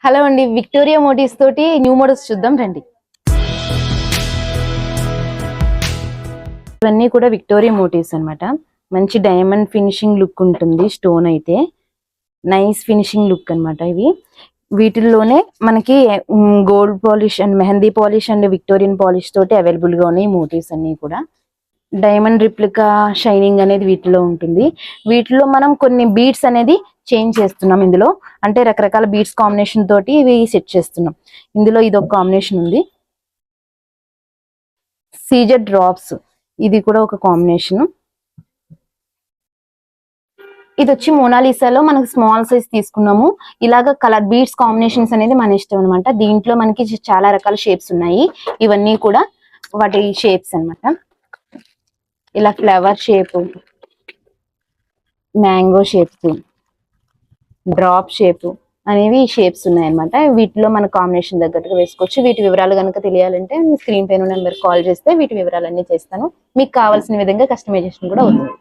Hello అండి, Victoria motifs తోటి new models చూద్దాం రండి. ఇవన్నీ కూడా విక్టోరియా మోటివ్స్ అన్నమాట. మంచి డైమండ్ ఫినిషింగ్ లుక్ ఉంటుంది. స్టోన్ అయితే నైస్ ఫినిషింగ్ లుక్ అన్నమాట. ఇవి వీటిల్లోనే మనకి gold polish and mehndi polish and Victorian polish తోటి అవైలబుల్ గా ఉన్నాయి. మోటివ్స్ అన్ని కూడా డైమండ్ రిప్లికా షైనింగ్ అనేది వీటిలో ఉంటుంది. వీటిలో మనం కొన్ని బీడ్స్ అనేది చేంజ్ చేస్తున్నాం. ఇందులో అంటే రకరకాల బీడ్స్ కాంబినేషన్ తోటి ఇవి సెట్ చేస్తున్నాం. ఇందులో ఇది ఒక కాంబినేషన్ ఉంది. సీజెడ్ డ్రాప్స్ ఇది కూడా ఒక కాంబినేషన్. ఇది వచ్చి మోనాలిసాలో మనకి స్మాల్ సైజ్ తీసుకున్నాము. ఇలాగ కలర్ బీడ్స్ కాంబినేషన్స్ అనేది మన ఇష్టం అనమాట. దీంట్లో మనకి చాలా రకాల షేప్స్ ఉన్నాయి. ఇవన్నీ కూడా వాటి షేప్స్ అన్నమాట. ఇలా flower shape, mango shapes, drop shape అనేవి షేప్స్ ఉన్నాయన్నమాట. వీటిలో మన కాంబినేషన్ తగ్గట్టుగా వేసుకోవచ్చు. వీటి వివరాలు కనుక తెలియాలంటే స్క్రీన్ పైన నెంబర్ కాల్ చేస్తే వీటి వివరాలన్నీ చేస్తాను. మీకు కావాల్సిన విధంగా కస్టమైజేషన్ కూడా అవుతుంది.